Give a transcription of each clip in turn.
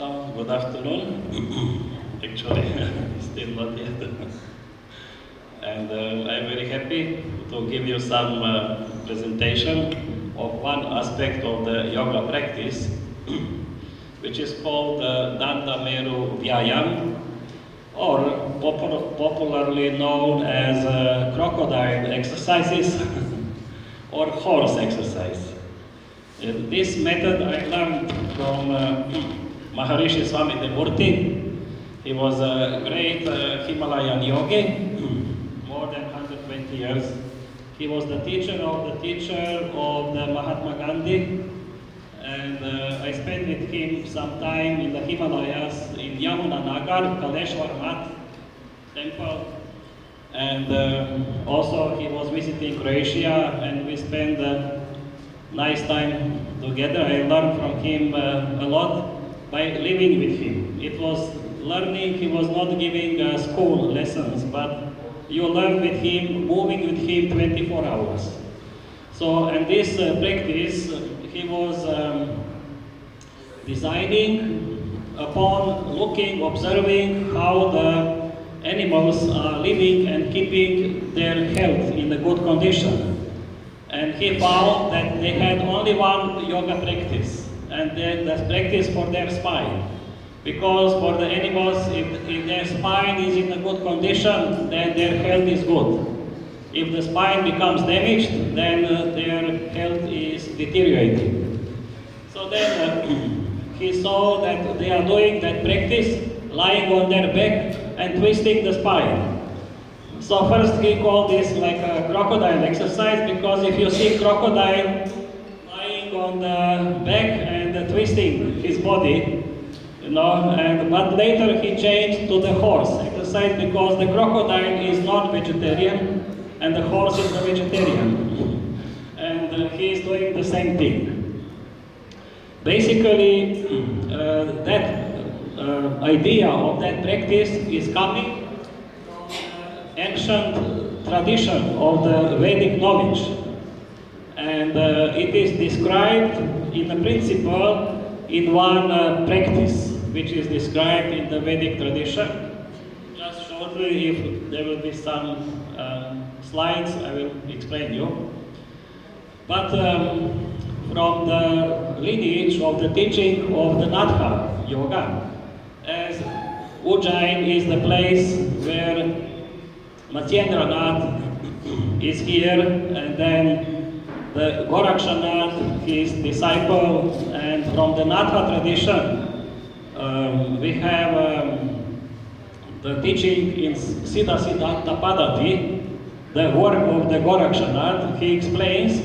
So, good afternoon. Actually, still not yet. And I'm very happy to give you some presentation of one aspect of the yoga practice, which is called Danda, Meru, Vyayam, or popularly known as crocodile exercises or horse exercise. This method I learned from Maharishi Swami Devurti. He was a great Himalayan yogi, more than 120 years. He was the teacher of the Mahatma Gandhi, and I spent with him some time in the Himalayas, in Yamunanagar, Kaleshwar Math temple, and also he was visiting Croatia, and we spent nice time together. I learned from him a lot by living with him. It was learning, he was not giving school lessons, but you learn with him, moving with him 24 hours. So, and this practice, he was designing upon looking, observing how the animals are living and keeping their health in a good condition. And he found that they had only one yoga practice, and that's practice for their spine. Because for the animals, if their spine is in a good condition, then their health is good. If the spine becomes damaged, then their health is deteriorating. So then he saw that they are doing that practice, lying on their back and twisting the spine. So first he called this like a crocodile exercise, because if you see crocodile lying on the back and twisting his body, but later he changed to the horse exercise, because the crocodile is non-vegetarian and the horse is a vegetarian. And he is doing the same thing. Basically, that idea of that practice is coming ancient tradition of the Vedic knowledge, and it is described in the principle in one practice which is described in the Vedic tradition. Just shortly, if there will be some slides, I will explain you. But from the lineage of the teaching of the Natha yoga, as Ujjain is the place where Matsyendranath is here, and then the Gorakshanath, his disciple, and from the Natha tradition, we have the teaching in Siddha Siddhanta Padati, the work of the Gorakshanath. He explains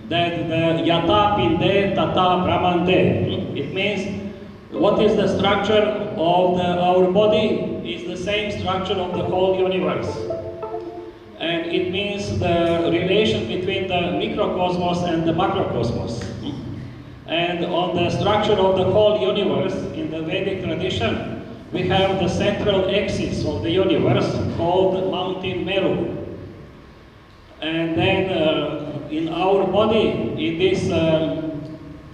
that the Yata Pinde Tata Brahmante, it means what is the structure of our body is the same structure of the whole universe. And it means the relation between the microcosmos and the macrocosmos. And on the structure of the whole universe, in the Vedic tradition, we have the central axis of the universe called mountain Meru. And then in our body, in this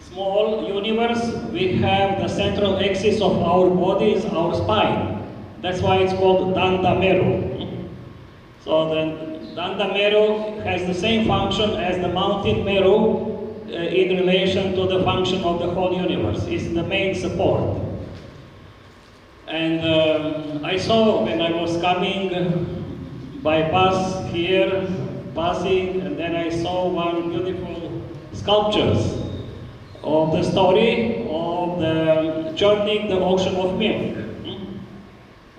small universe, we have the central axis of our body is our spine. That's why it's called Danda Meru. So the Danda Meru has the same function as the mountain Meru in relation to the function of the whole universe. It's the main support. And I saw when I was coming by bus here, passing, and then I saw one beautiful sculptures of the story of the churning the ocean of milk.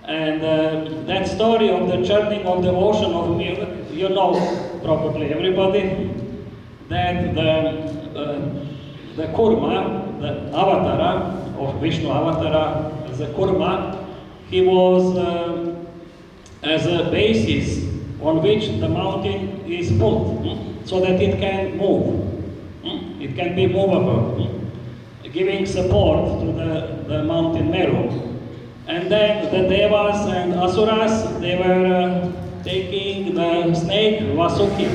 And that story of the churning of the ocean of milk, you know probably everybody, that the Kurma, the avatar of Vishnu avatar, the Kurma, he was as a basis on which the mountain is put, so that it can move. It can be movable, giving support to the mountain Meru. And then the Devas and Asuras, they were taking the snake Vasuki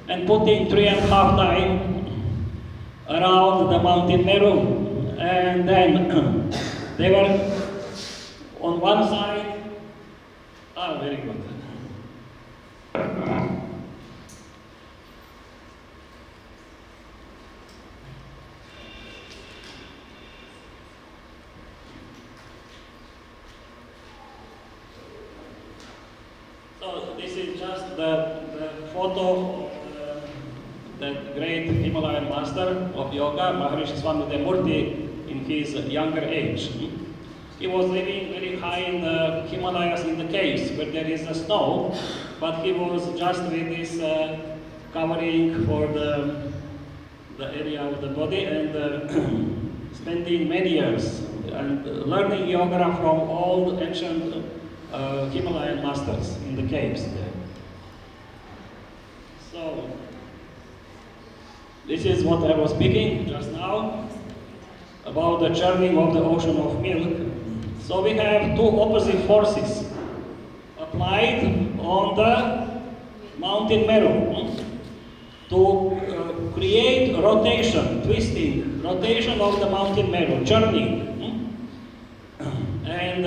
and putting 3.5 times around the mountain Meru. And then They were on one side. Ah, very good. So this is just the photo of that great Himalayan master of yoga, Maharishi Swami Murti, in his younger age. He was living very high in the Himalayas in the caves where there is snow, but he was just with this covering for the area of the body and spending many years and learning yoga from all the ancient Himalayan masters in the caves there. So, this is what I was speaking just now about the churning of the ocean of milk. So we have two opposite forces applied on the mountain Meru to create rotation, twisting, rotation of the mountain Meru, churning. And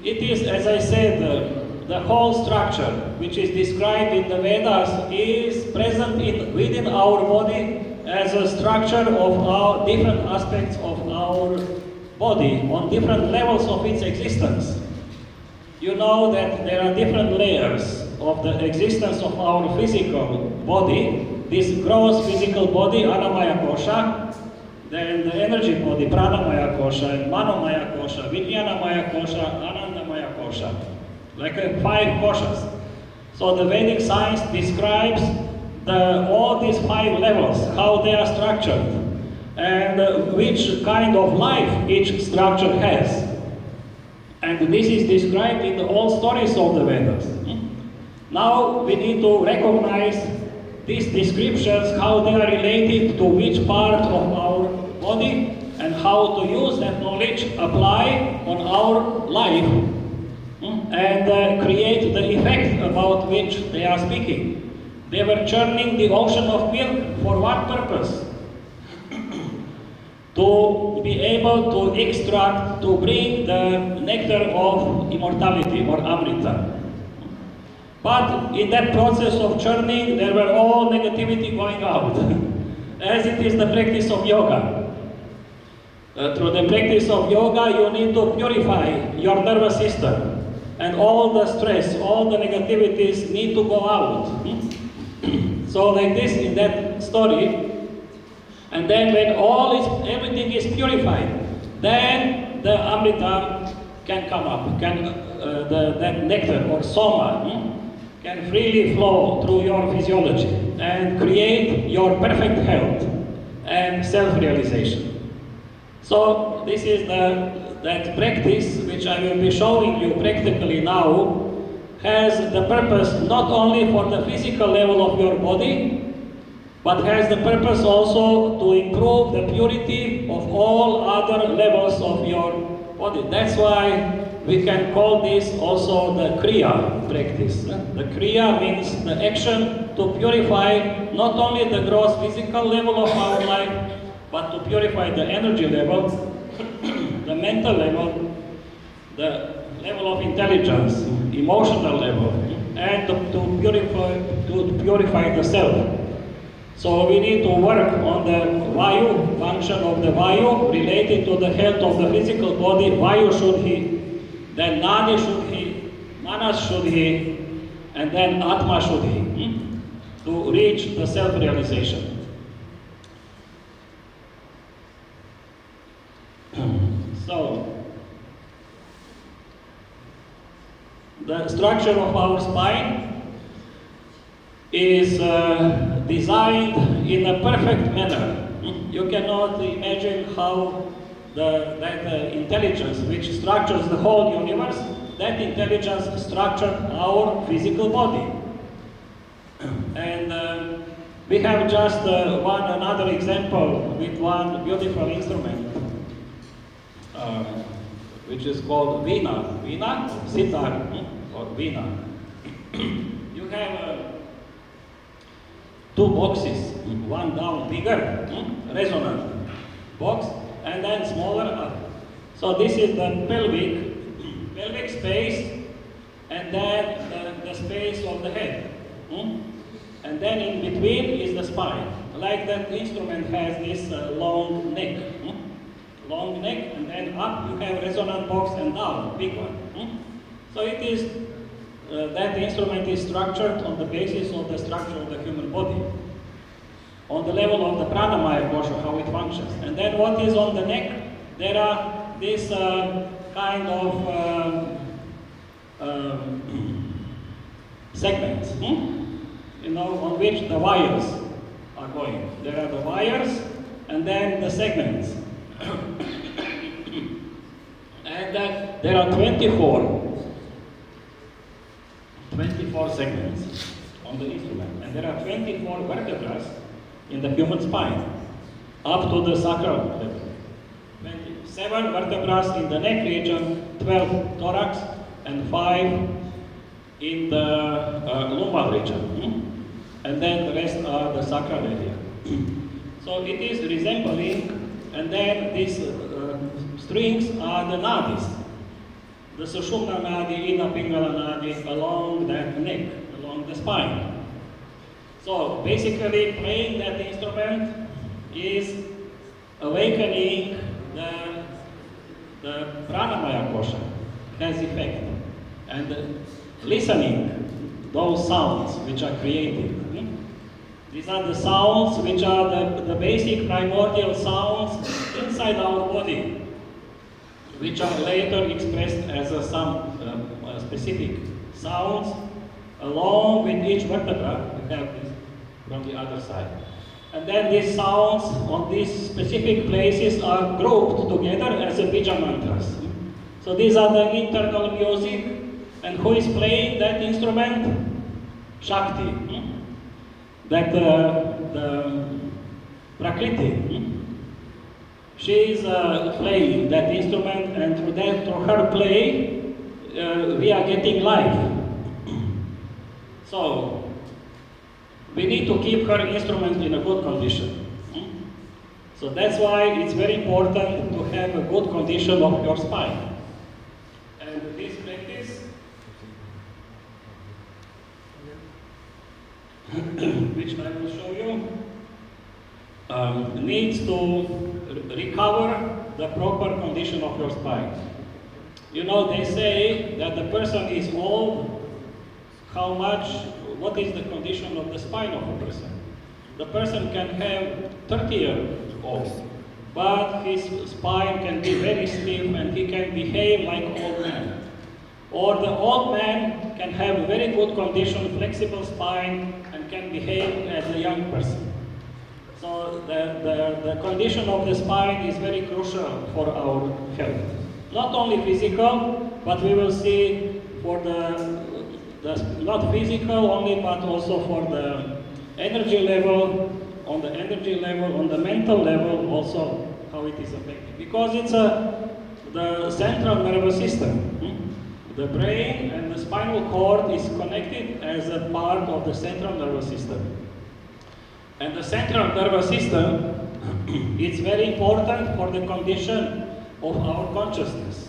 it is, as I said, the whole structure which is described in the Vedas is present within our body as a structure of our different aspects of our body on different levels of its existence. You know that there are different layers of the existence of our physical body. This gross physical body, Annamaya Kosha, then the energy body, Pranamaya Kosha, and Manomaya Kosha, Vijnanamaya Kosha, Anandamaya Kosha, like 5 koshas. So the Vedic science describes all these 5 levels, how they are structured, and which kind of life each structure has. And this is described in the old stories of the Vedas. Now we need to recognize these descriptions, how they are related to which part of our body, and how to use that knowledge, apply on our life, and create the effect about which they are speaking. They were churning the ocean of milk for what purpose? To be able to extract, to bring the nectar of immortality or amrita. But in that process of churning, there were all negativity going out, as it is the practice of yoga. Through the practice of yoga, you need to purify your nervous system, and all the stress, all the negativities need to go out. So like this in that story, and then when everything is purified, then the amrita can come up, that nectar or soma can freely flow through your physiology and create your perfect health and self-realization. So this is that practice which I will be showing you practically now has the purpose not only for the physical level of your body, but has the purpose also to improve the purity of all other levels of your body. That's why we can call this also the Kriya practice. The Kriya means the action to purify not only the gross physical level of our life, but to purify the energy level, the mental level, the level of intelligence, emotional level, and to purify the self. So we need to work on the Vayu, function of the Vayu, related to the health of the physical body. Vayu Shuddhi, then Nadi Shuddhi, Manas Shuddhi, and then Atma Shuddhi, to reach the self-realization. So, the structure of our spine is designed in a perfect manner. You cannot imagine how that intelligence which structures the whole universe, that intelligence structured our physical body. And we have just another example with one beautiful instrument, which is called Veena, sitar, or Veena. You have 2 boxes, one down bigger, resonant box, and then smaller up. So this is the pelvic space, and then the space of the head. And then in between is the spine. Like that instrument has this long neck. Long neck, and then up you have resonant box, and down, big one. So it is, that instrument is structured on the basis of the structure of the human body. On the level of the pranamaya kosha, how it functions. And then what is on the neck? There are this kind of segments, you know, on which the wires are going. There are the wires, and then the segments. And there are 24 segments on the instrument, and there are 24 vertebrae in the human spine, up to the sacral level. 27 vertebrae in the neck region, 12 thorax, and 5 in the lumbar region. And then the rest are the sacral area. So it is resembling, and then these strings are the nadis. The Sushumna nadi, Ina Pingala nadi, along that neck, along the spine. So basically playing that instrument is awakening the pranamaya kosha, has effect. And listening those sounds which are created. These are the sounds which are the basic primordial sounds inside our body, which are later expressed as some specific sounds along with each vertebra. We have this from the other side. And then these sounds on these specific places are grouped together as a bija mantras. So these are the internal music, and who is playing that instrument? Shakti. That the Prakriti, she is playing that instrument, and through her play, we are getting life. So we need to keep her instrument in a good condition. So that's why it's very important to have a good condition of your spine. And this practice, which I will show you, needs to recover the proper condition of your spine. You know, they say that the person is old, what is the condition of the spine of a person? The person can have 30 years old, but his spine can be very stiff and he can behave like an old man. Or the old man can have a very good condition, flexible spine, and can behave as a young person. So the condition of the spine is very crucial for our health. Not only physical, but we will see for not physical only, but also for the energy level, on the mental level also, how it is affected. Because it's the central nervous system. The brain and the spinal cord is connected as a part of the central nervous system. And the central nervous system is very important for the condition of our consciousness.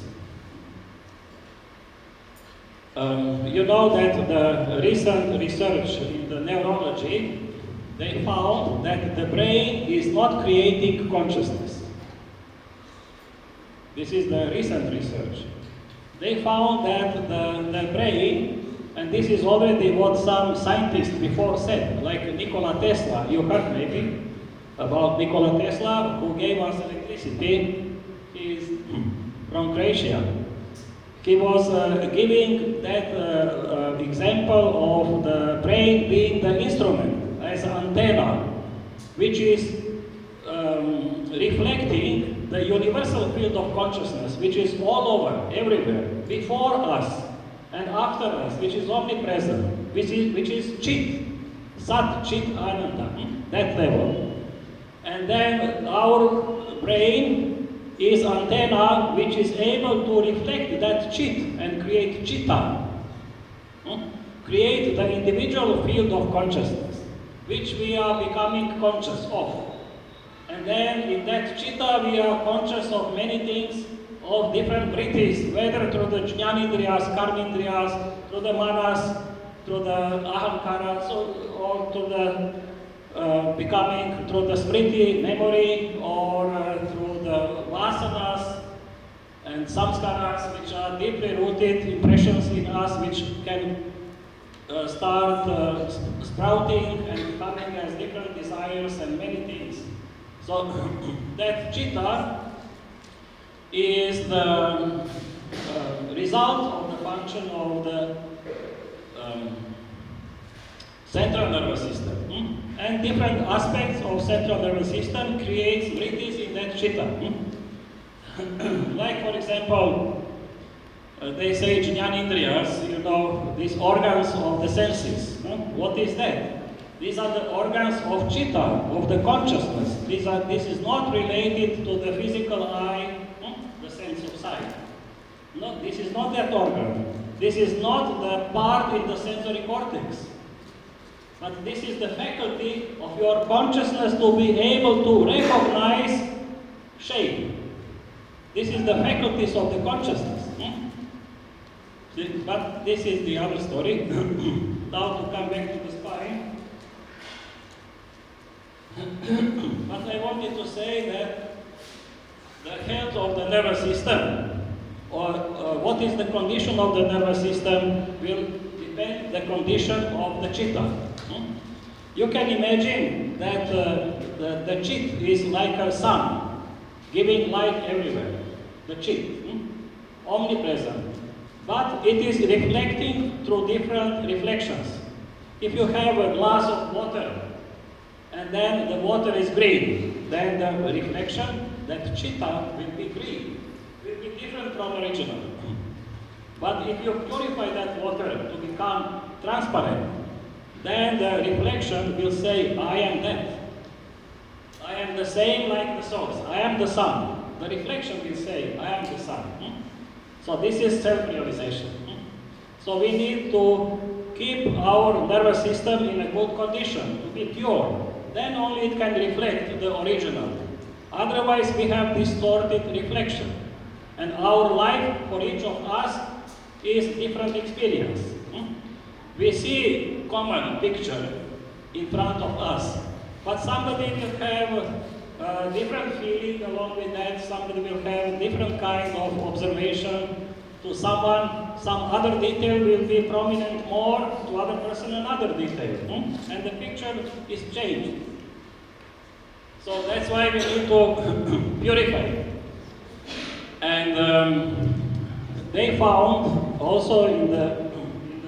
You know that the recent research in the neurology, they found that the brain is not creating consciousness. This is the recent research. They found that the brain, and this is already what some scientists before said, like Nikola Tesla, you heard maybe about Nikola Tesla, who gave us electricity. He is from Croatia. He was giving that example of the brain being the instrument, as an antenna, which is reflecting the universal field of consciousness, which is all over, everywhere, before us and after us, which is omnipresent, which is Chit, Sat, Chit, Ananda, that level. And then our brain is antenna which is able to reflect that Chit and create Chitta, create the individual field of consciousness, which we are becoming conscious of. And then in that Chitta we are conscious of many things, of different vrittis, whether through the jnanindriyas, karmindriyas, through the manas, through the ahankara, or through the becoming through the smriti, memory, or through the vasanas and samskaras, which are deeply rooted impressions in us, which can start sprouting and becoming as different desires and many things. So that chitta is the result of the function of the central nervous system. And different aspects of central nervous system creates vrittis in that chitta. Like, for example, they say jnanindriyas, you know, these organs of the senses. What is that? These are the organs of chitta, of the consciousness. This is not related to the physical eye, the sense of sight. No, this is not that organ. This is not the part in the sensory cortex. But this is the faculty of your consciousness to be able to recognize shape. This is the faculties of the consciousness. But this is the other story. Now to come back to the spine. But I wanted to say that the health of the nervous system, or what is the condition of the nervous system, will depend the condition of the chitta. You can imagine that the chit is like a sun, giving light everywhere. The chit, omnipresent. But it is reflecting through different reflections. If you have a glass of water, and then the water is green, then the reflection, that chitta will be green, will be different from original. But if you purify that water to become transparent, then the reflection will say, I am that. I am the same like the source. I am the sun. The reflection will say, I am the sun. So this is self-realization. So we need to keep our nervous system in a good condition, to be pure. Then only it can reflect the original. Otherwise we have distorted reflection. And our life for each of us is different experience. We see common picture in front of us, but somebody will have a different feeling along with that. Somebody will have different kind of observation. To someone, some other detail will be prominent more, to other person another detail. And the picture is changed. So that's why we need to purify. And they found also in the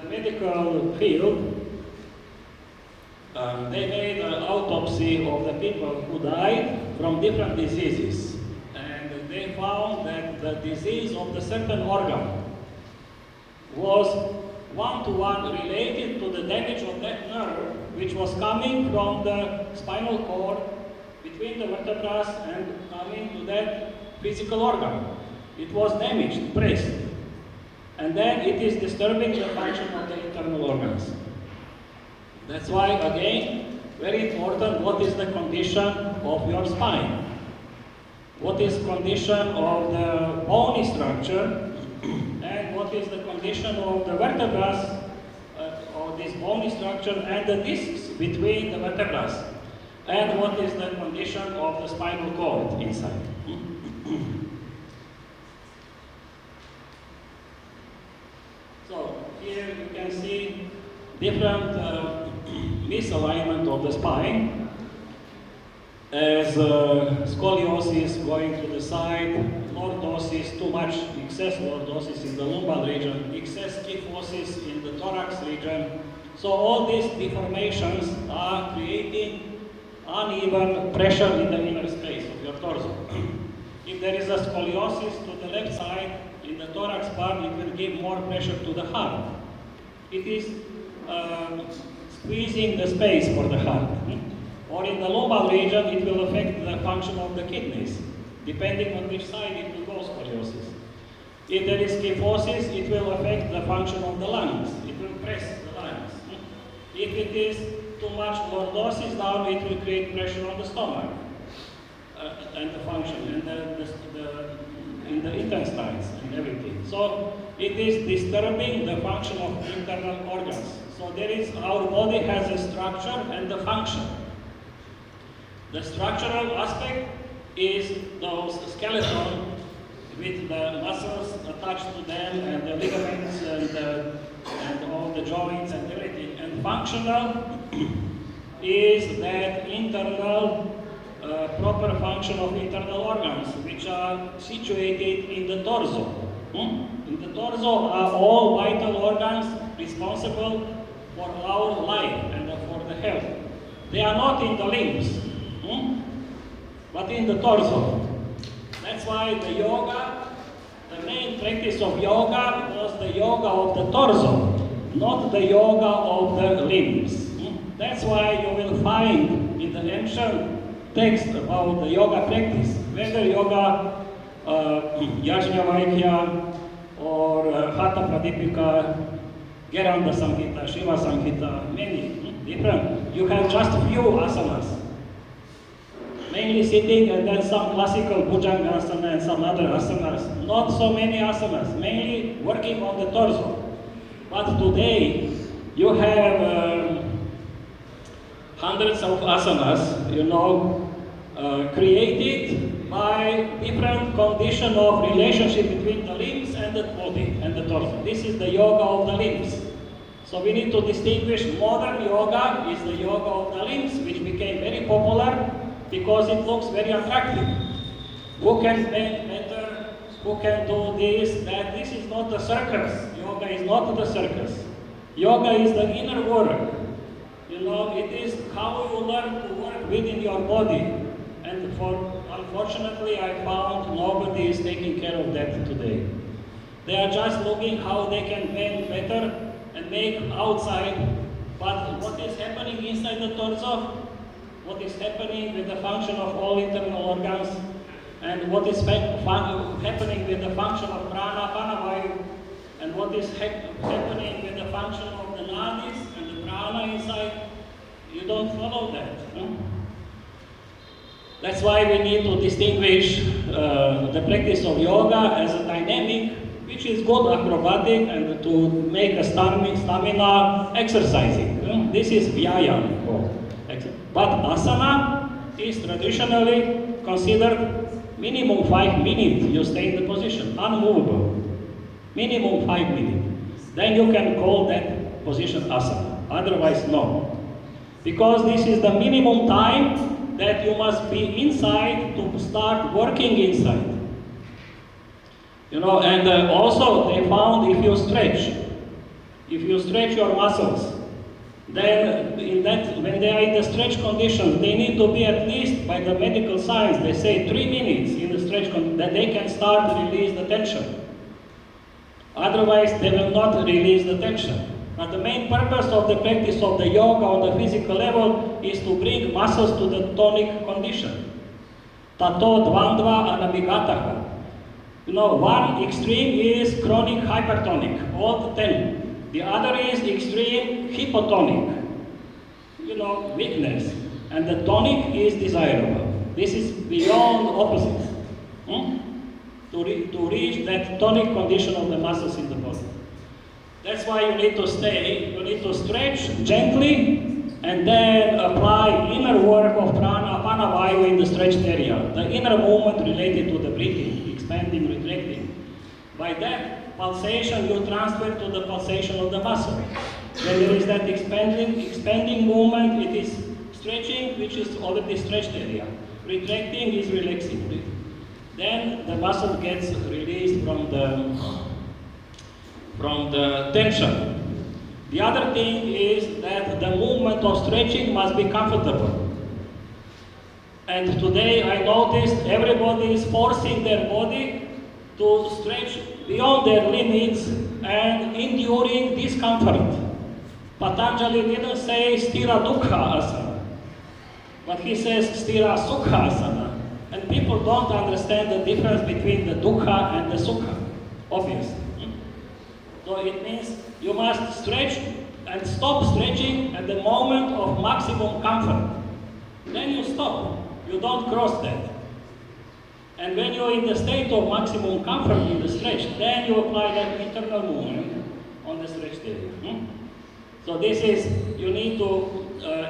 medical field, they made an autopsy of the people who died from different diseases. And they found that the disease of the certain organ was one-to-one related to the damage of that nerve, which was coming from the spinal cord between the vertebrae and coming to that physical organ. It was damaged, pressed. And then it is disturbing the function of the internal organs. That's why, again, very important, what is the condition of your spine? What is condition of the bony structure? And what is the condition of the vertebrae, of this bony structure and the discs between the vertebrae? And what is the condition of the spinal cord inside? So here you can see different misalignment of the spine, as scoliosis going to the side, lordosis, too much excess lordosis in the lumbar region, excess kyphosis in the thorax region. So all these deformations are creating uneven pressure in the inner space of your torso. If there is a scoliosis to the left side, in the thorax part, it will give more pressure to the heart. It is squeezing the space for the heart. Or in the lumbar region, it will affect the function of the kidneys, depending on which side it will go scoliosis. If there is kyphosis, it will affect the function of the lungs. It will press the lungs. If it is too much lordosis down, it will create pressure on the stomach and the function. And in the intestines and everything. So it is disturbing the function of internal organs. So there is, our body has a structure and a function. The structural aspect is those skeleton with the muscles attached to them and the ligaments and all the joints and everything. And functional is that internal proper function of internal organs, which are situated in the torso. In the torso are all vital organs responsible for our life and for the health. They are not in the limbs, but in the torso. That's why the yoga, the main practice of yoga was the yoga of the torso, not the yoga of the limbs. That's why you will find in the ancient text about the yoga practice, whether yoga, Yajnavalkya, or Hatha Pradipika, Geranda Samhita, Shiva Samhita, many different. You have just few asanas. Mainly sitting and then some classical Bhujanga asana and some other asanas. Not so many asanas, mainly working on the torso. But today you have hundreds of asanas, created by different condition of relationship between the limbs and the body and the torso. This is the yoga of the limbs. So we need to distinguish modern yoga is the yoga of the limbs, which became very popular because it looks very attractive. Who can bend better? Who can do this? That this is not the circus. Yoga is not the circus. Yoga is the inner work. It is how you learn to work within your body. And unfortunately, I found nobody is taking care of that today. They are just looking how they can bend better and make outside. But what is happening inside the torso? What is happening with the function of all internal organs? And what is happening with the function of prana, panavayu? And what is happening with the function of the nadis and the prana inside? You don't follow that. That's why we need to distinguish the practice of yoga as a dynamic, which is good acrobatic and to make a stamina exercising. This is Vyayam. But asana is traditionally considered minimum 5 minutes you stay in the position, unmovable. Minimum 5 minutes. Then you can call that position asana. Otherwise, no. Because this is the minimum time that you must be inside to start working inside. And also they found if you stretch your muscles, then when they are in the stretch condition, they need to be at least, by the medical science, they say 3 minutes in the stretch condition, that they can start to release the tension. Otherwise, they will not release the tension. But the main purpose of the practice of the yoga on the physical level is to bring muscles to the tonic condition. Tato dvandva anabhigataha. One extreme is chronic hypertonic, all the 10. The other is extreme hypotonic, weakness. And the tonic is desirable. This is beyond opposites. To reach that tonic condition of the muscles in the body. That's why you need to stretch gently and then apply inner work of prana, panavayu in the stretched area. The inner movement related to the breathing, expanding, retracting. By that pulsation, you transfer to the pulsation of the muscle. When there is that expanding movement, it is stretching, which is already stretched area. Retracting is relaxing. Then the muscle gets released from the tension. The other thing is that the movement of stretching must be comfortable. And today I noticed everybody is forcing their body to stretch beyond their limits and enduring discomfort. Patanjali didn't say stira dukkha asana, but he says stira sukha asana. And people don't understand the difference between the dukkha and the sukha, obviously. So it means you must stretch and stop stretching at the moment of maximum comfort. Then you stop. You don't cross that. And when you're in the state of maximum comfort in the stretch, then you apply that internal movement on the stretched area. So this is, you need to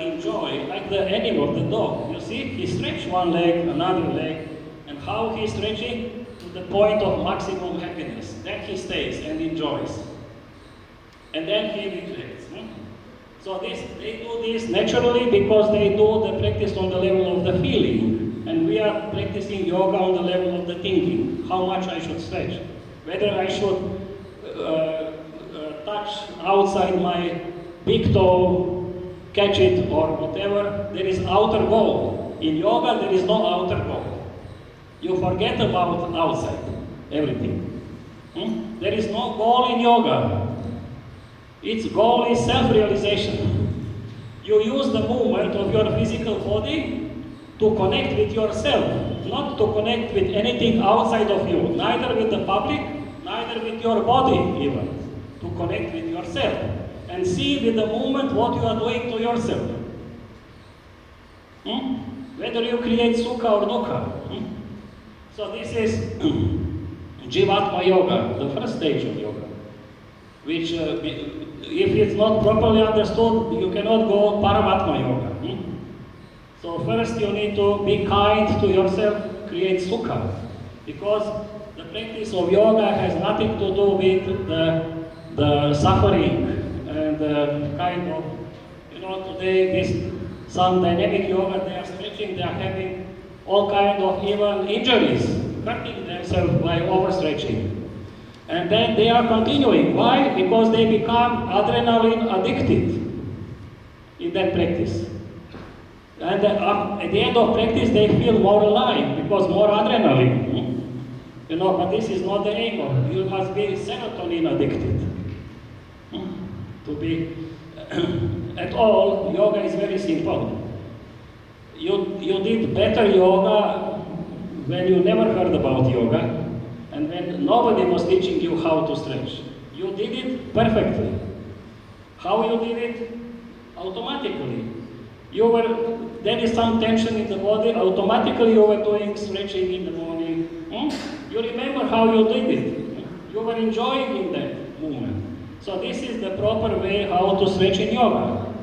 enjoy, like the animal, the dog. You see, he stretches one leg, another leg, and how he's stretching to the point of maximum happiness. Then he stays and enjoys. And then he retracts. So they do this naturally because they do the practice on the level of the feeling. And we are practicing yoga on the level of the thinking. How much I should stretch. Whether I should touch outside my big toe, catch it or whatever. There is outer goal. In yoga there is no outer goal. You forget about outside, everything. There is no goal in yoga. Its goal is self-realization. You use the movement of your physical body to connect with yourself, not to connect with anything outside of you, neither with the public, neither with your body even, to connect with yourself and see with the movement what you are doing to yourself. Whether you create sukha or dukkha. So this is Jivatma Yoga, the first stage of yoga, which if it's not properly understood, you cannot go Paramatma Yoga. So first you need to be kind to yourself, create sukha, because the practice of yoga has nothing to do with the suffering and kind of, today some dynamic yoga, they are stretching, they are having all kind of even injuries, hurting themselves by overstretching. And then they are continuing. Why? Because they become adrenaline addicted in that practice. And at the end of practice, they feel more alive because more adrenaline. But this is not the aim of it. You must be serotonin addicted. To be at all, yoga is very simple. You did better yoga when you never heard about yoga. And when nobody was teaching you how to stretch. You did it perfectly. How you did it? Automatically. There is some tension in the body, automatically you were doing stretching in the morning. You remember how you did it. You were enjoying in that movement. So this is the proper way how to stretch in yoga.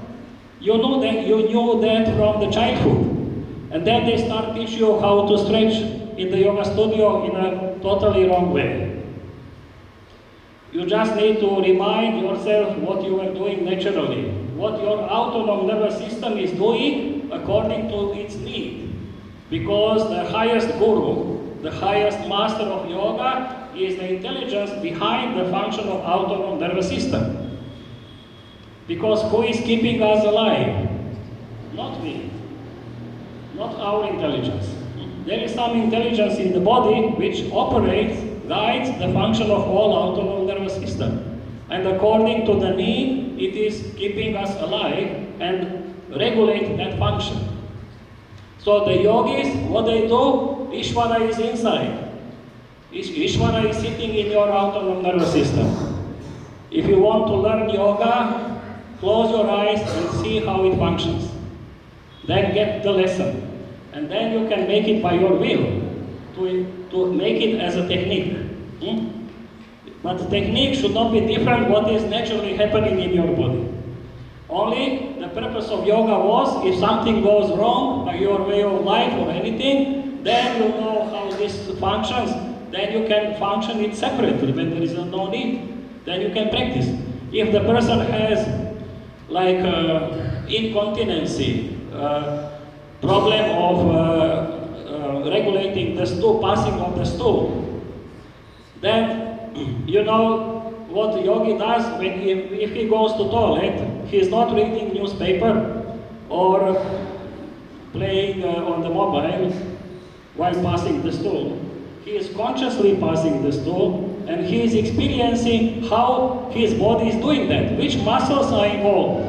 You knew that from the childhood. And then they start teach you how to stretch in the yoga studio in a totally wrong way. You just need to remind yourself what you are doing naturally, what your autonomous nervous system is doing according to its need. Because the highest guru, the highest master of yoga is the intelligence behind the function of autonomous nervous system. Because who is keeping us alive? Not we, not our intelligence. There is some intelligence in the body which operates, guides the function of all autonomous nervous system. And according to the need, it is keeping us alive and regulate that function. So the yogis, what they do, Ishvara is inside. Ishvara is sitting in your autonomous nervous system. If you want to learn yoga, close your eyes and see how it functions. Then get the lesson. And then you can make it by your will, to make it as a technique. But the technique should not be different what is naturally happening in your body. Only the purpose of yoga was, if something goes wrong by your way of life or anything, then you know how this functions, then you can function it separately when there is no need. Then you can practice. If the person has like incontinency, problem of regulating the stool, passing of the stool, then you know what the yogi does when if he goes to toilet, he is not reading newspaper or playing on the mobile while passing the stool. He is consciously passing the stool and he is experiencing how his body is doing that, which muscles are involved.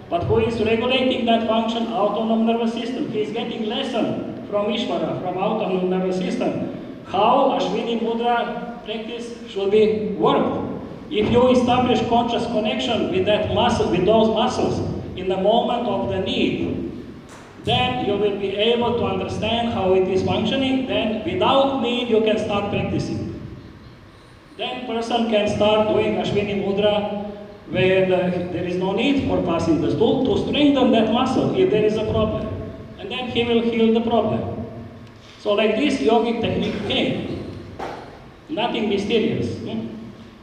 But who is regulating that function? Autonomous nervous system. He is getting lesson from Ishvara, from autonomous nervous system. How Ashwini Mudra practice should be worked. If you establish conscious connection with that muscle, with those muscles, in the moment of the need, then you will be able to understand how it is functioning. Then without me, you can start practicing. Then person can start doing Ashwini Mudra where there is no need for passing the stool to strengthen that muscle if there is a problem. And then he will heal the problem. So like this yogic technique came. Nothing mysterious.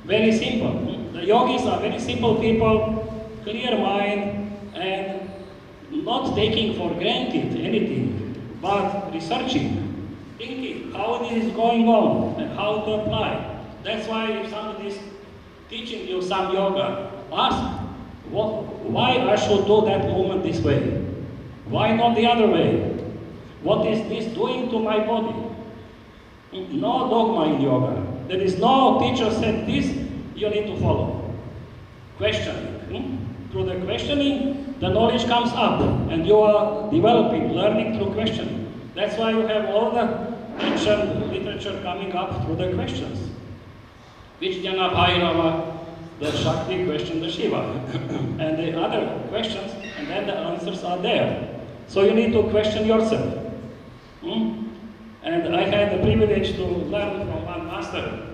Very simple. The yogis are very simple people, clear mind, and not taking for granted anything, but researching, thinking how this is going on and how to apply. That's why if somebody is teaching you some yoga, ask why I should do that movement this way. Why not the other way? What is this doing to my body? No dogma in yoga. There is no teacher said this, you need to follow. Questioning. Through the questioning, the knowledge comes up, and you are developing, learning through questioning. That's why you have all the ancient literature coming up through the questions. Vijnana Bhairava, the Shakti questioned the Shiva, and the other questions, and then the answers are there. So you need to question yourself. And I had the privilege to learn from one master,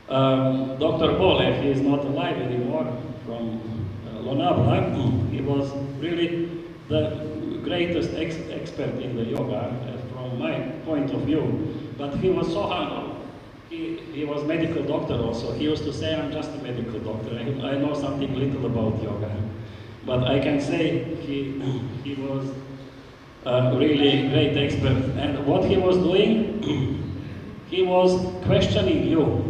Dr. Bolev. He is not alive anymore, from Lonavala. He was really the greatest expert in the yoga from my point of view. But he was so humble. He was medical doctor also. He used to say, I'm just a medical doctor. I know something little about yoga. But I can say he was a really great expert. And what he was doing, he was questioning you.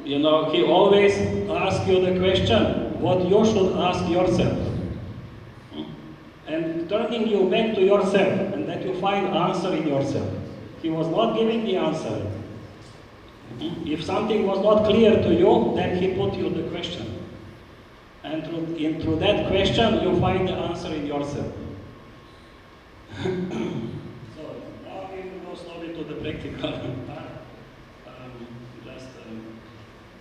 You know, he always asks you the question, what you should ask yourself. And turning you back to yourself, and that you find answer in yourself. He was not giving the answer. If something was not clear to you, then he put you the question. And through that question, you find the answer in yourself. So now we will go slowly to the practical part.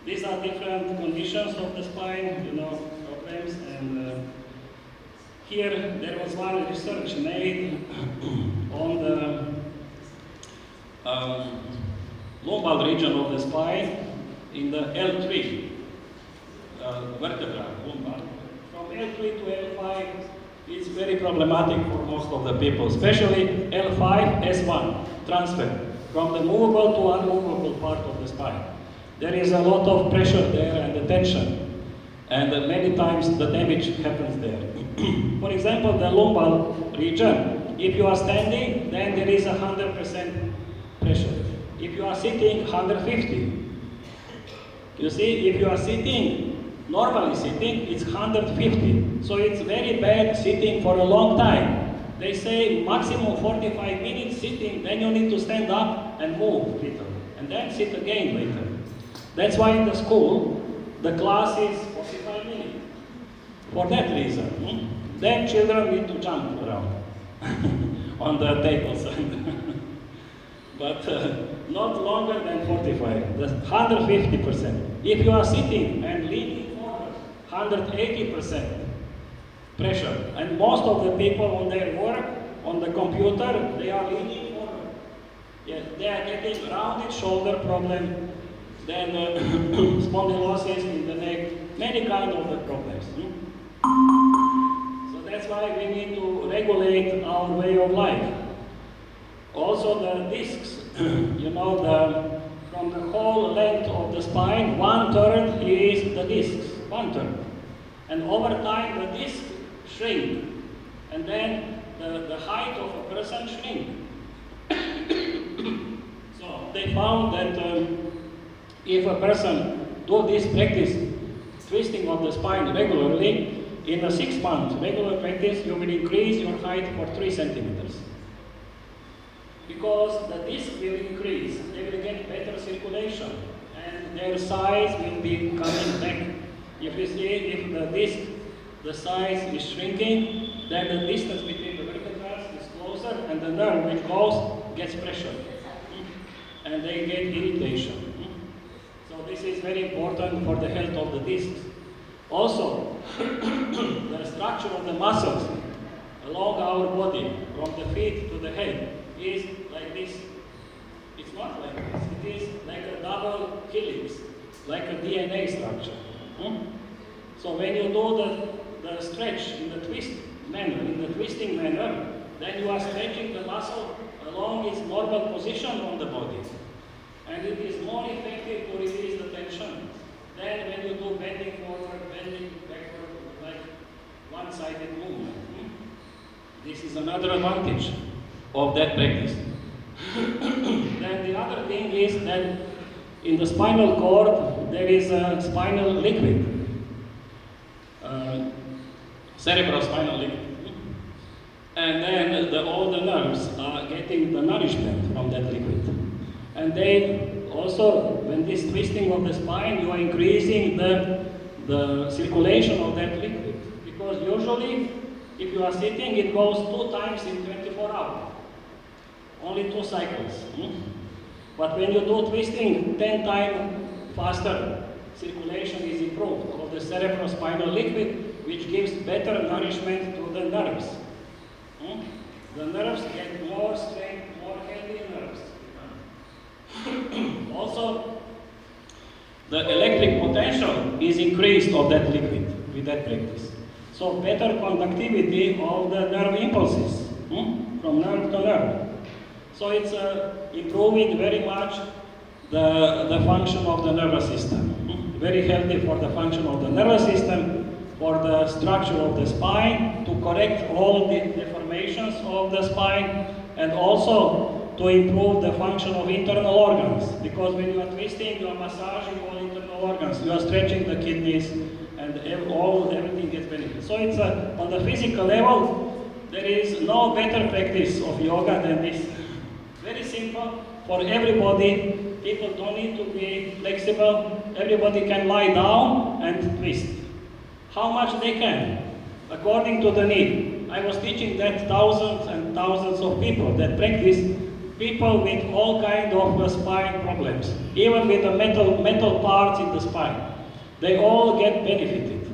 These are different conditions of the spine, you know, problems, and here there was one research made on the lumbar region of the spine in the L3 vertebra, lumbar. From L3 to L5 is very problematic for most of the people, especially L5, S1 transfer from the movable to unmovable part of the spine. There is a lot of pressure there and the tension, and many times the damage happens there. For example, the lumbar region, if you are standing, then there is 100% pressure. If you are sitting, 150. You see, if you are sitting, normally sitting, it's 150. So it's very bad sitting for a long time. They say maximum 45 minutes sitting, then you need to stand up and move a little, and then sit again later. That's why in the school, the class is 45 minutes. For that reason. Then children need to jump around on the tables. But not longer than 45, that's 150%. If you are sitting and leaning forward, 180% pressure. And most of the people on their work, on the computer, they are leaning forward. Yeah, they are getting rounded shoulder problem, then spondylosis in the neck, many kinds of the problems. So that's why we need to regulate our way of life. Also the discs, you know, from the whole length of the spine, 1/3 is the discs, 1/3. And over time the discs shrink, and then the height of a person shrink. So they found that if a person do this practice, twisting of the spine regularly, in a 6 months regular practice, you will increase your height for 3 centimeters. Because the disc will increase, they will get better circulation, and their size will be coming back. If you see, if the disc, the size is shrinking, then the distance between the vertebrae is closer, and the nerve which goes gets pressure, and they get irritation. So this is very important for the health of the discs. Also, the structure of the muscles, along our body, from the feet to the head, is like this. It's not like this. It is like a double helix, like a DNA structure. So when you do the stretch in the twisting manner, then you are stretching the muscle along its normal position on the body. And it is more effective to release the tension than when you do bending forward, bending backward, like one-sided movement. This is another advantage of that practice. Then the other thing is that in the spinal cord there is a spinal liquid, cerebrospinal liquid. And then all the nerves are getting the nourishment from that liquid. And they also, when this twisting of the spine, you are increasing the circulation of that liquid. Because usually, if you are sitting, it goes 2 times in 24 hours. Only 2 cycles. But when you do twisting, 10 times faster, circulation is improved of the cerebrospinal liquid, which gives better nourishment to the nerves. The nerves get more strength, more healthy nerves. Also, the electric potential is increased of that liquid with that practice. So better conductivity of the nerve impulses from nerve to nerve. So it's improving very much the function of the nervous system. Very healthy for the function of the nervous system, for the structure of the spine, to correct all the deformations of the spine, and also to improve the function of internal organs. Because when you are twisting, you are massaging all internal organs, you are stretching the kidneys, and everything gets benefit. So it's on the physical level, there is no better practice of yoga than this. Very simple for everybody. People don't need to be flexible. Everybody can lie down and twist. How much they can, according to the need. I was teaching that thousands and thousands of people that practice, people with all kinds of spine problems, even with the metal parts in the spine. They all get benefited.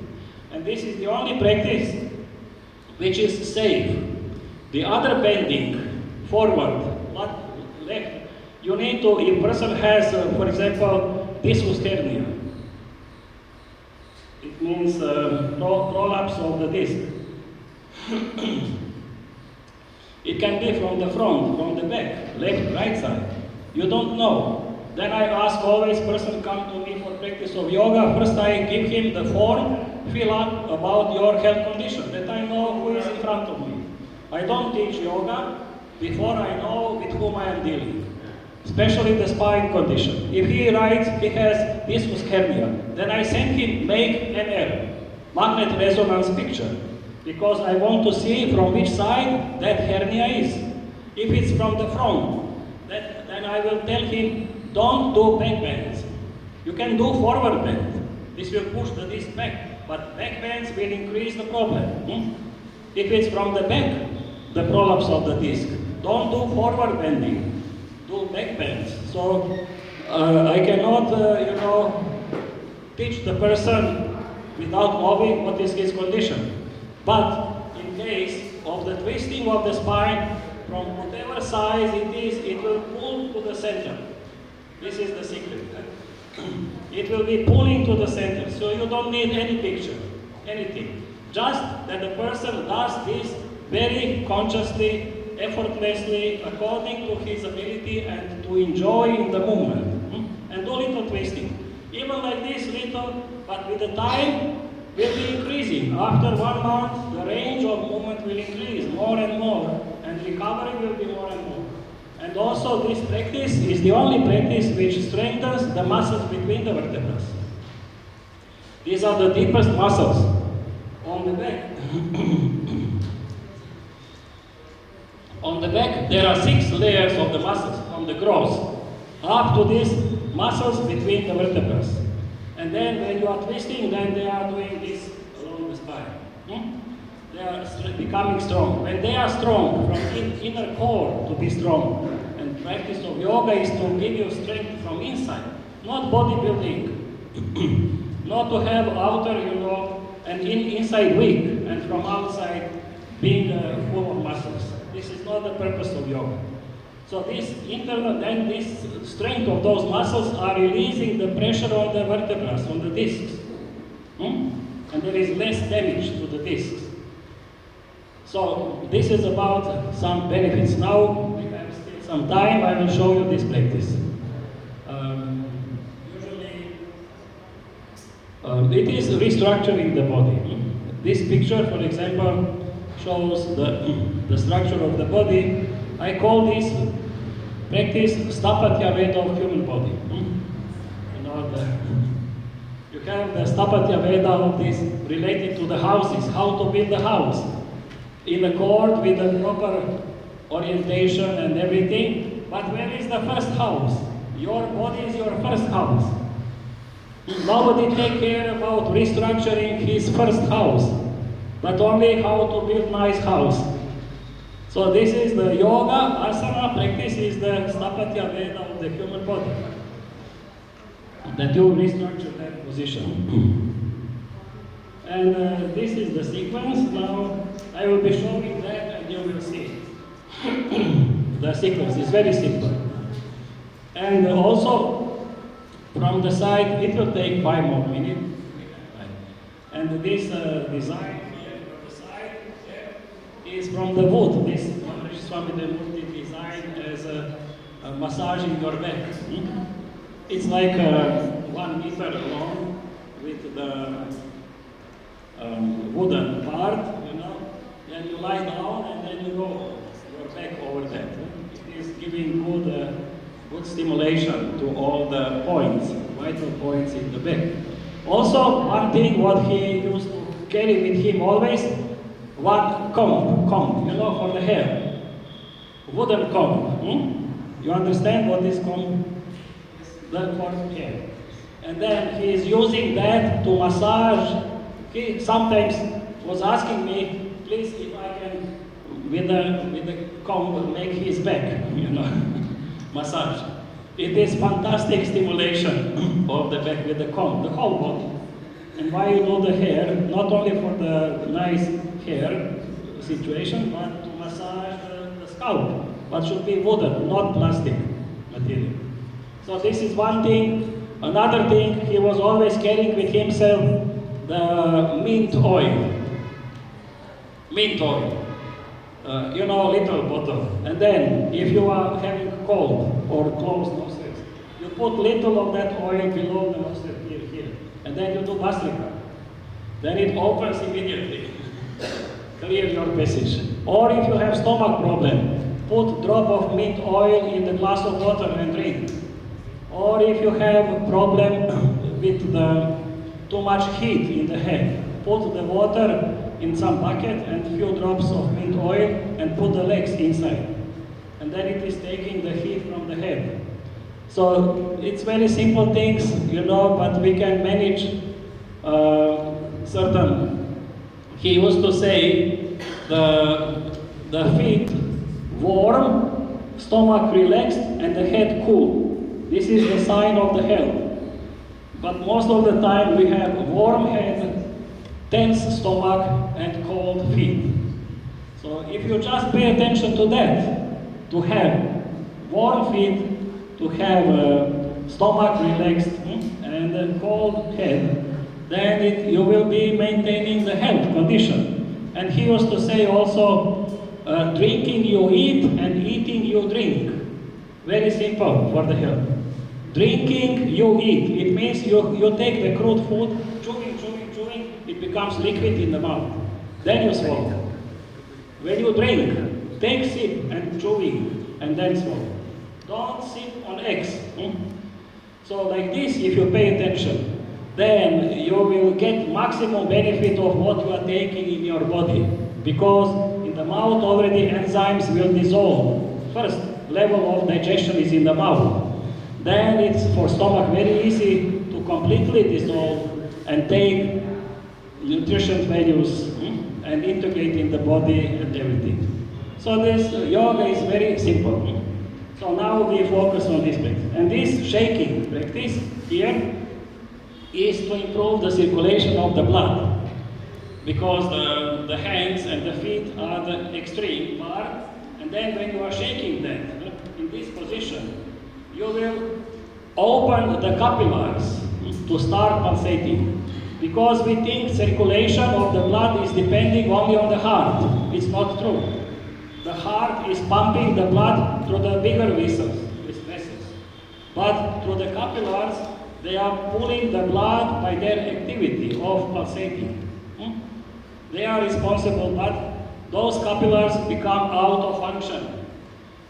And this is the only practice which is safe. The other bending, forward, left, you need to, if a person has, for example, discus hernia, it means prolapse of the disc. It can be from the front, from the back, left, right side. You don't know. Then I ask always person come to me for practice of yoga. First I give him the form, fill up about your health condition, that I know who is in front of me. I don't teach yoga before I know with whom I am dealing. Especially the spine condition. If he writes he has discus hernia, then I send him make MR, magnet resonance picture, because I want to see from which side that hernia is. If it's from the front, then I will tell him, don't do back bends. You can do forward bend. This will push the disc back, but back bends will increase the problem. If it's from the back, the prolapse of the disc, don't do forward bending. Do back bends. So I cannot, teach the person without knowing what is his condition. But in case of the twisting of the spine, from whatever size it is, it will pull to the center. This is the secret. It will be pulling to the center. So you don't need any picture, anything. Just that the person does this very consciously, effortlessly, according to his ability, and to enjoy in the movement. And do little twisting. Even like this little, but with the time will be increasing. After 1 month, the range of movement will increase more and more, and recovery will be more and more. And also this practice is the only practice which strengthens the muscles between the vertebrae. These are the deepest muscles on the back. On the back, there are 6 layers of the muscles from the gross up to these muscles between the vertebrae. And then when you are twisting, then they are doing this along the spine. They are becoming strong. When they are strong, from inner core to be strong. And practice of yoga is to give you strength from inside, not bodybuilding. Not to have outer, and inside weak, and from outside being full of muscles. This is not the purpose of yoga. So this internal, then this strength of those muscles are releasing the pressure on the vertebrae, on the discs. And there is less damage to the discs. So this is about some benefits. Now we have still some time, I will show you this practice. It is restructuring the body. This picture, for example, shows the structure of the body. I call this practice Stapatya Veda of human body. You have the Stapatya Veda of this related to the houses, how to build a house in accord with the proper orientation and everything. But where is the first house? Your body is your first house. Nobody take care about restructuring his first house, but only how to build nice house. So this is the yoga, asana practice is the Stapatya Veda of the human body. That you restructure that position. And this is the sequence. Now I will be showing that and you will see. The sequence is very simple. And also from the side, it will take 5 more minutes. And this design here from the side is from the wood. This Swami Murti designed as a massaging your back. It's like 1 meter long with the wooden part, Then you lie down and then you go your back over that. It is giving good stimulation to all the points, vital points in the back. Also, one thing what he used to carry with him always, one comb, for the hair. Wooden comb. You understand what this comb is? The for hair. And then he is using that to massage. He sometimes was asking me, please, if I can, with the comb, make his back, massage. It is fantastic stimulation of the back with the comb, the whole body. And why you do the hair, not only for the nice hair situation, but to massage the scalp. But should be wooden, not plastic material. So this is one thing. Another thing, he was always carrying with himself the mint oil. Mint oil. Little bottle. And then, if you are having cold or closed nostrils, you put little of that oil below the nostril here. And then you do Bhastrika. Then it opens immediately. Clear your passage. Or if you have stomach problem, put drop of mint oil in the glass of water and drink. Or if you have a problem with too much heat in the head, put the water in some bucket and few drops of mint oil and put the legs inside. And then it is taking the heat from the head. So it's very simple things, but we can manage certain. He used to say the feet warm, stomach relaxed, and the head cool. This is the sign of the health. But most of the time we have warm head, tense stomach, and cold feet. So if you just pay attention to that, to have warm feet, to have stomach relaxed, and a cold head, then you will be maintaining the health condition. And he used to say also, drinking you eat and eating you drink. Very simple for the health. Drinking you eat. It means you take the crude food, chewing, it becomes liquid in the mouth. Then you swallow. When you drink, take sip and chewing and then swallow. Don't sip on eggs. So like this, if you pay attention, then you will get maximum benefit of what you are taking in your body. Because in the mouth already enzymes will dissolve. First level of digestion is in the mouth. Then it's for stomach very easy to completely dissolve and take nutrition values and integrate in the body and everything. So this yoga is very simple. So now we focus on this practice. And this shaking practice here is to improve the circulation of the blood. because the hands and the feet are the extreme part, and then when you are shaking them in this position, you will open the capillaries to start pulsating. Because we think circulation of the blood is depending only on the heart. It's not true. The heart is pumping the blood through the bigger vessels. But through the capillaries, they are pulling the blood by their activity of pulsating. They are responsible, but those capillaries become out of function.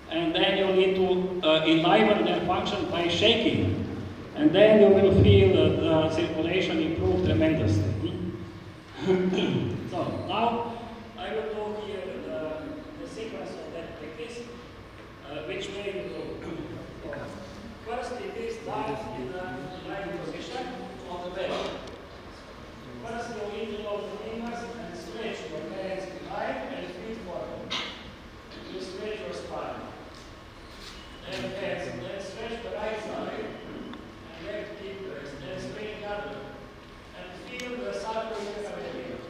And then you need to enliven their function by shaking. And then you will feel the circulation improve tremendously. So now I will do here the sequence of that practice, which way you go. First, it is done in the lying position on the bed. First, you interlock the fingers and stretch your hands behind and feet forward. You stretch your spine. Then stretch the right side and left hip rest. Then straight the other. And feel the circulation of the hip.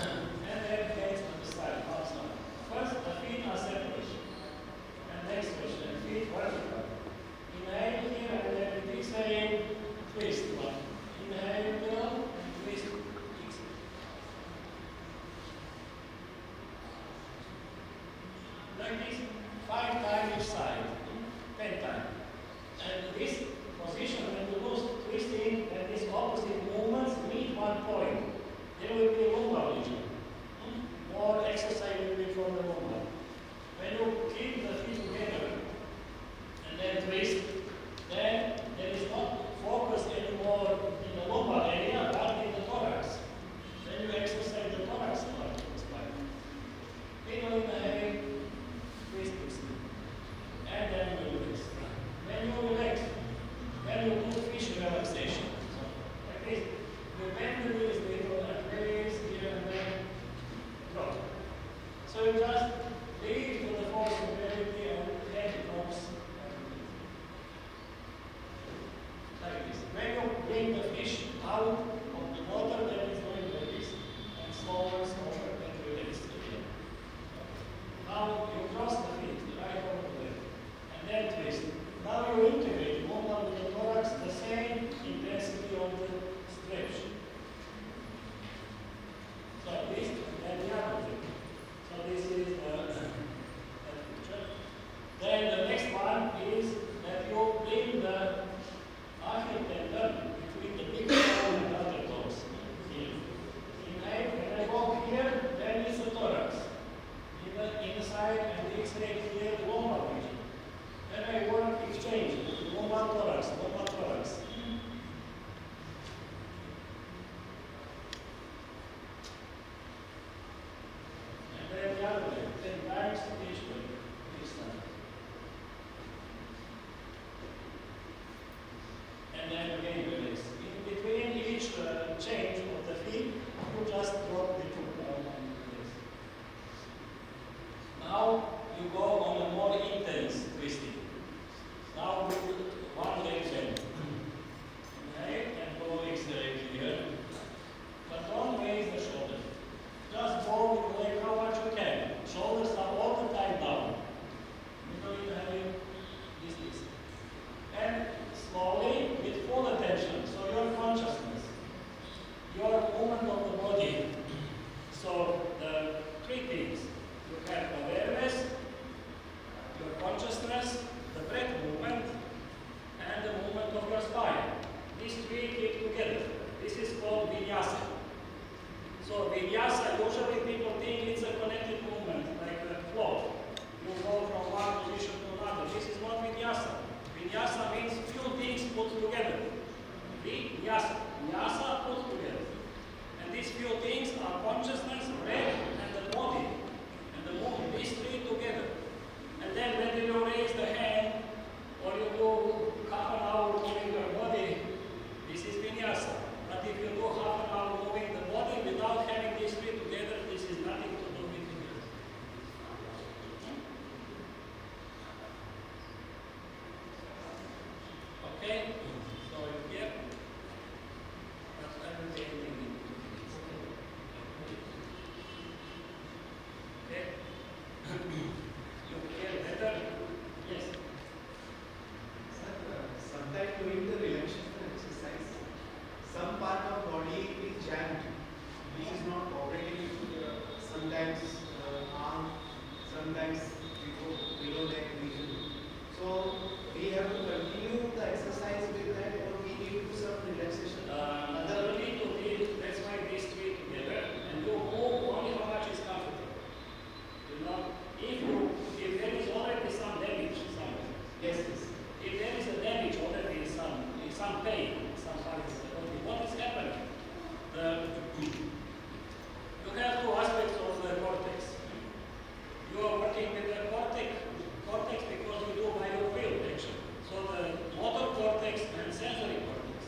And then hands on the side, outside. First, the feet are separated. And next question, feet vertical. Inhale here and then with exhale, twist one. Inhale down and twist. Like this, 5 times each side, 10 times. And this position, when you lose twisting and these opposite movements meet one point, there will be a lumbar region. More exercise will be from the lumbar. When you keep the feet together and then twist, then there is not focus anymore in the lumbar area, but in the thorax. Then you exercise the thorax part of the spine. Then you inhale, twist, twist. And then you relax. When you relax, then you do fish relaxation. So, like this. You bend the knees little and raise here and then drop. So you just leave to the force of gravity and head drops. Like this. When you bring the fish out of the water, then it's going like this. And slower, and release again. Now you cross the feet, right over the left. And then twist. Now you integrate movement with the thorax, the same intensity of the stretch. So this and the other thing. So this is the picture. Then the next one is that you bring the Achilles tendon between the big toe and the other toes. Here. Inhale, when I walk here, then it's the thorax. In the side and the exhale here, the lumbar region. Then I work exchange, lumbar thorax, lumbar thorax. And then the other way, 10 times each way, this time. And then again release. In between each change of the feet, you just drop the foot down and release. Now you go on a more intense twisting. Now we do one leg bend. Okay, and go exhale here. But don't raise the shoulder. Just go with the leg how much you can. Shoulders are all the time down. You know, inhaling this. And slowly, with full attention. So your consciousness, your movement of the body. So the 3 things. You have awareness, your consciousness, the breath movement, and the movement of your spine. These 3 keep together. This is called vinyasa. So vinyasa, usually people think it's a connected movement, like a flow. You go from one position to another. This is not vinyasa. Vinyasa means few things put together. Vinyasa. Vinyasa put together. And these few things are consciousness, breath, and the body. And the movement. These 3 together. And then when you raise the hand, or you do half an hour moving your body, this is vinyasa. But if you do half an hour moving the body without having these 3 together, this is nothing to do with vinyasa. Okay? So here, but everything in pain, some parts of the body. What is happening? You have two aspects of the cortex. You are working with the cortex because you do by your will, actually. So the motor cortex and sensory cortex.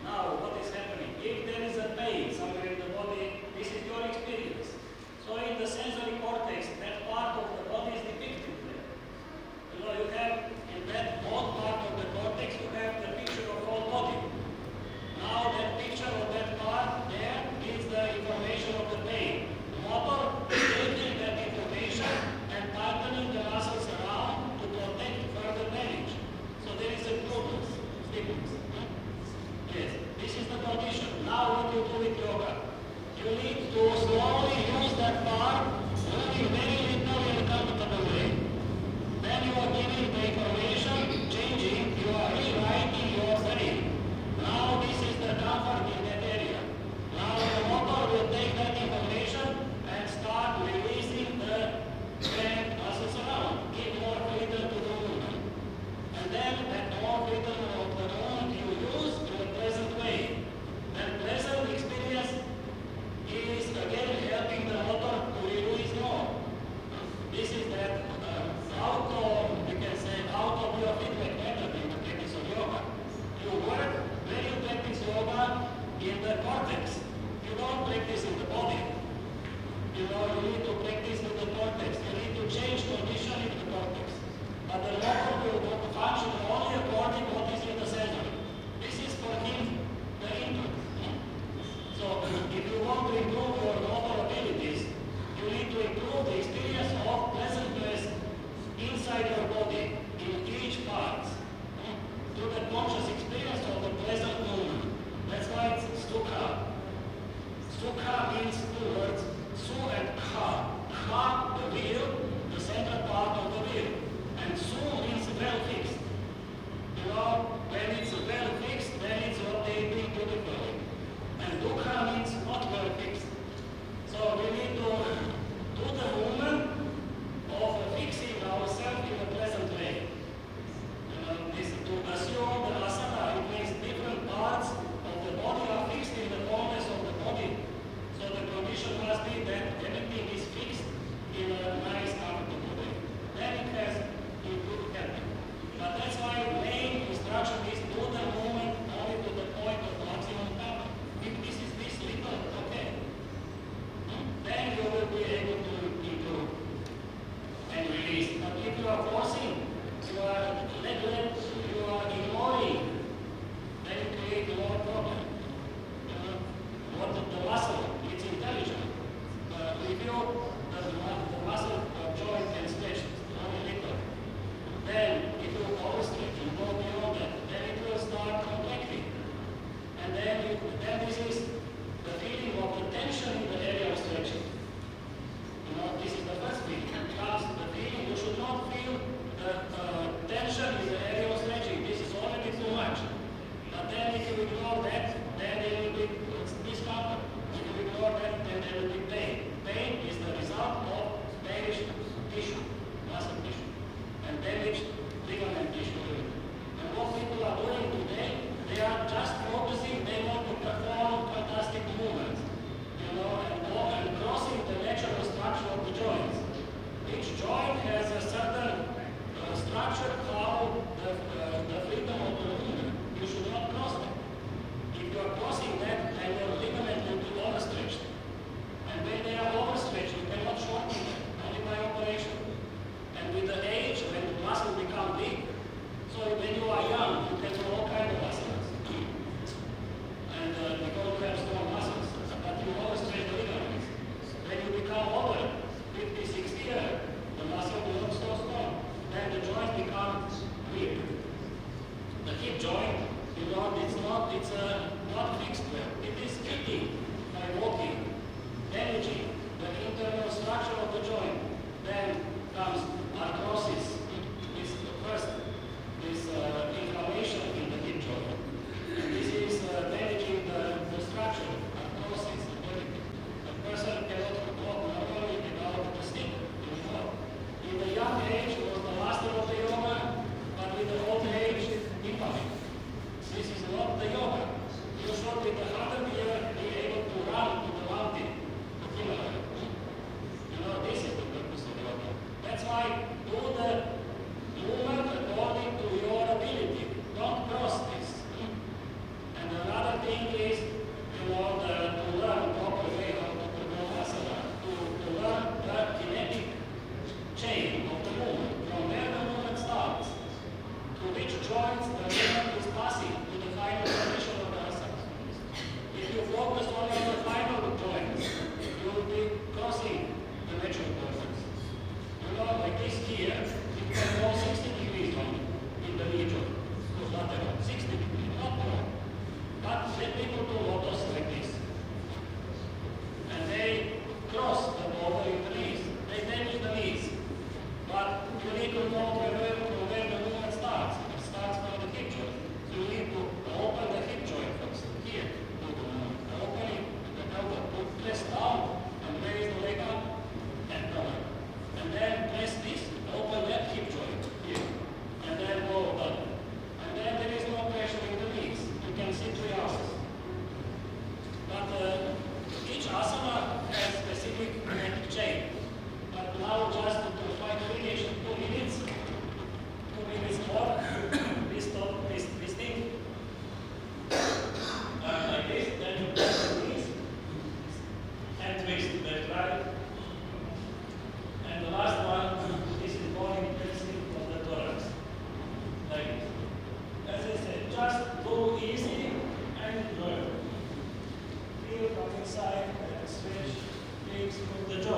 Now, what is happening? If there is a pain somewhere in the body, this is your experience. So in the sensory cortex, that part of the body is depicted there. You know, you have in that both part of the cortex, you have the picture of whole body. Now that picture of that part there is the information of the pain. The motor is taking that information and tightening the muscles around to protect further damage. So there is a prudence, difference. Yes, this is the condition. Now what you do with yoga? You need to slowly use that part, moving very little in a comfortable way. Then you are giving the information, changing, you are rewriting your brain. Now this is the comfort in that area. Now the motor will take that information and start releasing the brain muscles around. Give more freedom to the movement. And then that more freedom of the movement you use in a pleasant way. And pleasant experience is again helping the motor to release more. This is that auto-biofeedback method in the practice of yoga. You work when you practice yoga in the cortex. You don't practice in the body. You know, you need to practice in the cortex. You need to change condition in the cortex. But the motor will function only according to what is in the sensory. This is for him the input. So if you want to improve your motor abilities, you need to improve the experience of pleasantness inside your body, in each part, through the conscious experience of the pleasant movement. That's why it's sukha. Sukha means two words, su and kha. Kha, the wheel, the central part of the wheel. And su means well fixed. You know, when it's well fixed, then it's rotating beautifully. And dukkha means not well fixed. So we need to do the movement of fixing ourselves in a pleasant way. This to assume the asana, it means different parts of the body are fixed in the fullness of the body. So the condition must be that everything is fixed in a nice, comfortable way. Then it has improved health. But that's why the main instruction is do the movement only to the point of maximum comfort. If this is this little, okay. Then you will be able to improve and release. But if you are forcing, you are neglect, you are ignoring, then you create more problem. What the muscle, it's intelligent. If you the muscle of joint can stretch only little, then if you overstretch and go beyond that, then it will start contracting. And then this is the feeling of the tension in the area of stretching. You know, this is the first feeling. Comes the feeling you should not feel the tension in the area of stretching. This is already too much. But then if you ignore that, then there will be discomfort. If you ignore that, then there will be pain. Pain is the result of damaged tissue, muscle tissue, and damaged ligament tissue. And what people are doing today, they are just focusing, they want to perform fantastic movements, you know, and crossing the natural structure of the joints. Each joint has a certain structure how the freedom of the movement. You should not cross that. If you are crossing that, then your ligament will be overstretched. And when they are overstretched, you cannot shorten them, only by operation. And with the age, when the muscle become big, so when you are young, you can do all kinds of muscles. And because you have strong muscles, but you overstretch the ligaments. When you become over, 50, 60 years, the muscle will not so strong. Then the joint becomes weak. The hip joint, you know, it's not fixed well. It is fitting by walking, damaging the internal structure of the joint. Then comes arthrosis. This first, this inflammation in the hip joint. And this is damaging the structure, arthrosis. The person cannot walk normally without the stick anymore. In the young age, he was the master of the yoga, but with the old age, invalid. This is not the of the job.